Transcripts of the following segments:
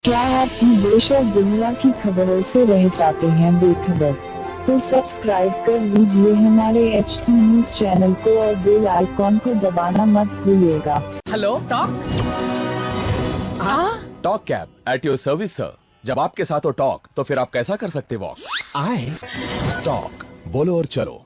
क्या आप देश और दुनिया की खबरों से रह जाते हैं बेखबर? तो सब्सक्राइब कर लीजिए हमारे HT न्यूज चैनल को और बेल आइकॉन को दबाना मत भूलिएगा। Hello talk. Talk cab at your service sir. जब आपके साथ हो टॉक तो फिर आप कैसा कर सकते वॉक? आए टॉक बोलो और चलो।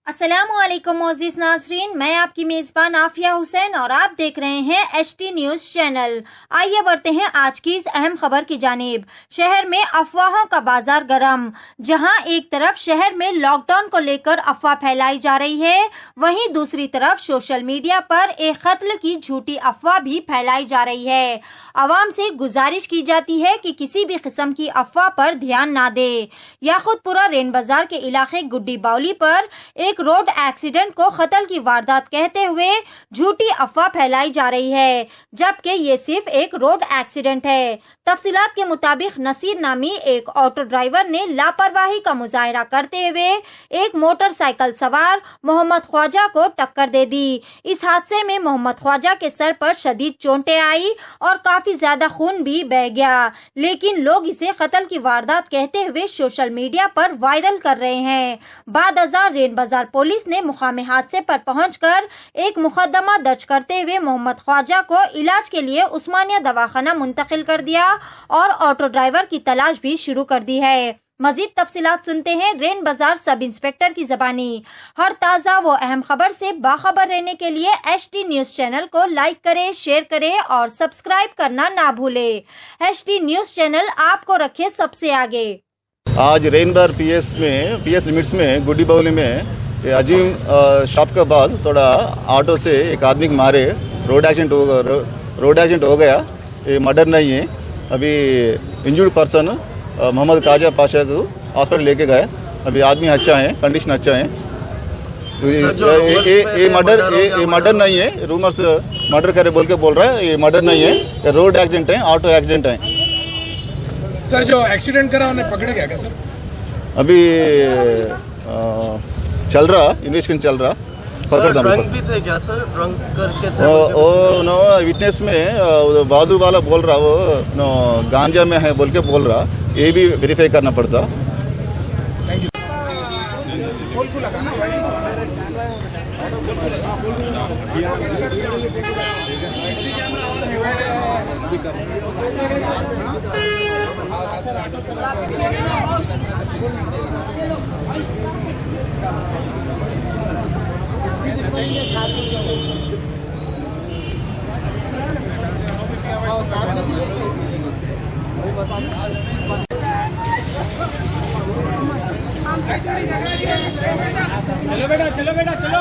अस्सलामुअलैकुम मोअज़्ज़िज़ नाज़रीन, मैं आपकी मेज़बान आफिया हुसैन और आप देख रहे हैं HT न्यूज़ चैनल। आइए बढ़ते हैं आज की इस अहम खबर की जानिब। शहर में अफवाहों का बाजार गर्म। जहां एक तरफ शहर में लॉकडाउन को लेकर अफवाह फैलाई जा रही है, वहीं दूसरी तरफ सोशल मीडिया पर एक कत्ल की झूठी अफवाह भी फैलाई जा रही है। आवाम से गुजारिश की जाती है कि किसी भी किस्म की अफवाह पर ध्यान ना दे। याकुतपुरा रेन बाजार के इलाके गुड्डी बावली पर एक रोड एक्सीडेंट को कत्ल की वारदात कहते हुए झूठी अफवाह फैलाई जा रही है, जबकि ये सिर्फ एक रोड एक्सीडेंट है। तफसीलात के मुताबिक नसीर नामी एक ऑटो ड्राइवर ने लापरवाही का मुजाहरा करते हुए एक मोटरसाइकिल सवार मोहम्मद ख्वाजा को टक्कर दे दी। इस हादसे में मोहम्मद ख्वाजा के सर पर शदीद चोटें आई और काफी ज्यादा खून भी बह गया, लेकिन लोग इसे कत्ल की वारदात कहते हुए सोशल मीडिया पर वायरल कर रहे हैं। बाद अज़ार रेन बाजार पुलिस ने मुकामी हादसे पर पहुंचकर एक मुकदमा दर्ज करते हुए मोहम्मद ख्वाजा को इलाज के लिए उस्मानिया दवाखाना मुंतकिल कर दिया और ऑटो ड्राइवर की तलाश भी शुरू कर दी है। मजीद तफसीलात सुनते हैं रेन बाजार सब इंस्पेक्टर की जबानी। हर ताज़ा व अहम खबर से बाखबर रहने के लिए HT न्यूज चैनल को लाइक करें, शेयर करें और सब्सक्राइब करना ना भूलें। HT न्यूज चैनल आपको रखे सबसे आगे। आज रेन बार PS लिमिट्स में गुड्डी बावली में अजीम शॉप के पास थोड़ा ऑटो से एक आदमी को मारे, रोड एक्सीडेंट हो गया। ये मर्डर नहीं है। अभी इंजर्ड पर्सन मोहम्मद काजा पाशा को हॉस्पिटल लेके गए। अभी आदमी अच्छा है, कंडीशन अच्छा है। तो ये मर्डर नहीं है। रूमर्स मर्डर करे बोल के बोल रहा है, ये मर्डर नहीं है, ये रोड एक्सीडेंट है, ऑटो एक्सीडेंट है। सर जो एक्सीडेंट करा उन्हें पकड़ा गया क्या सर? अभी चल रहा इन्वेस्टिगेशन चल रहा। ड्रंक भी थे क्या सर? ड्रंक करके थे? नो विटनेस में बाजू वाला बोल रहा वो नो गांजा में है बोल के बोल रहा। ये भी वेरीफाई करना पड़ता। चलो बेटा चलो।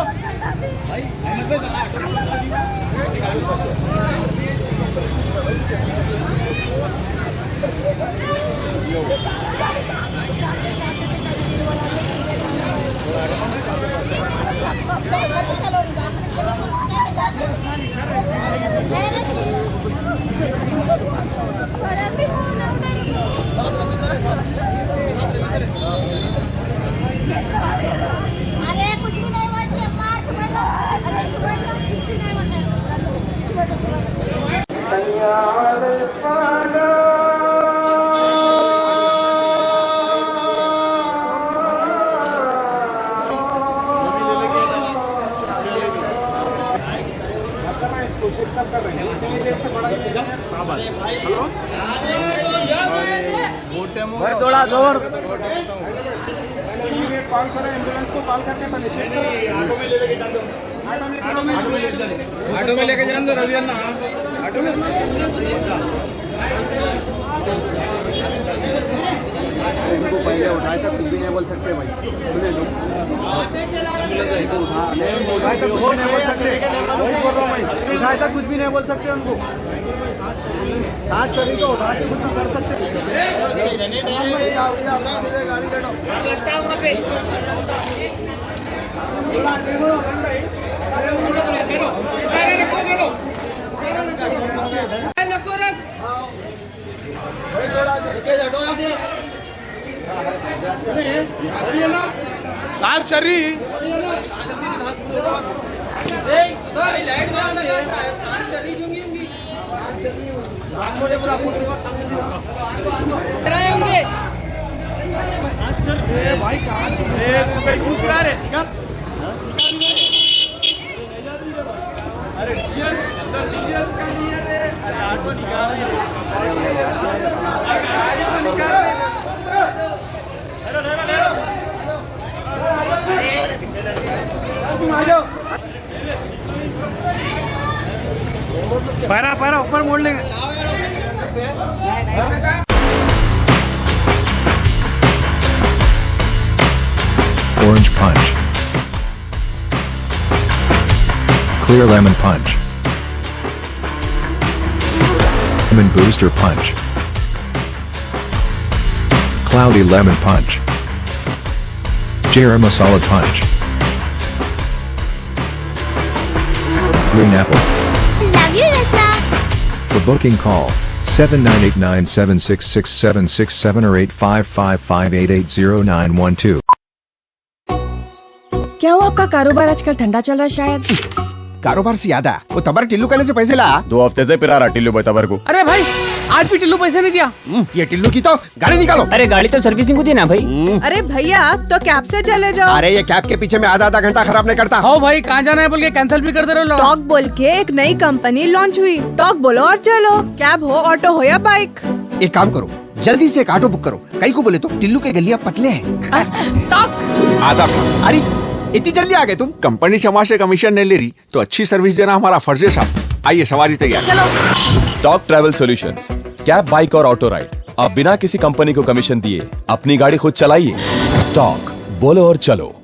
थोड़ा जोर कॉल करो, एम्बुलेंस को कॉल करके पनिशमेंट करो। ऑटो में लेके जान दो, ऑटो में लेके जान दो रवि अन्ना, ऑटो में इनको पहले उठाए तक कुछ भी नहीं बोल सकते भाई। सुने लो उठाए तक कुछ नहीं बोल सकते। वही बोल रहा हूँ भाई, उठाए तक कुछ भी नहीं बोल सकते उनको। सात शरीर को उठा के कुछ भी कर सकते। सात शरीर लाइट पैरा ऊपर मोड़ लेंगे। Orange punch. Clear lemon punch. Lemon booster punch. Cloudy lemon punch. Garam masala punch. Green apple. Love you, Rasna. For booking call 7989766767 or 8555880912. क्या हुआ आपका कारोबार आजकल ठंडा चल रहा है शायद? कारोबार से याद आया, वो तबर टिल्लू कहने से पैसे ला। 2 हफ्ते से पिरा रहा टिल्लू भाई तबर को। अरे भाई आज भी टिल्लू पैसे नहीं दिया। ये टिल्लू की तो गाड़ी निकालो। अरे गाड़ी तो सर्विसिंग होती है ना भाई। अरे भैया तो कैब से चले जाओ। अरे ये कैब के पीछे में आधा घंटा खराब नहीं करता। हो भाई कहाँ जाना है बोल के कैंसिल भी करते रहो। टॉक बोल के एक नई कंपनी लॉन्च हुई। टॉक बोलो और चलो। कैब हो, ऑटो हो या बाइक। एक काम करो, जल्दी से एक ऑटो बुक करो। कई को बोले तो टिल्लू के गलियां पतले हैं। टॉक आधा अरे इतनी जल्दी आ गए तुम। कंपनी क्षमा से कमीशन नहीं ले रही तो अच्छी सर्विस देना हमारा फर्ज है साहब। आइए सवारी तैयार। चलो। Talk travel solutions, cab, bike और ऑटो राइड। अब बिना किसी कंपनी को कमीशन दिए अपनी गाड़ी खुद चलाइए। टॉक बोलो और चलो।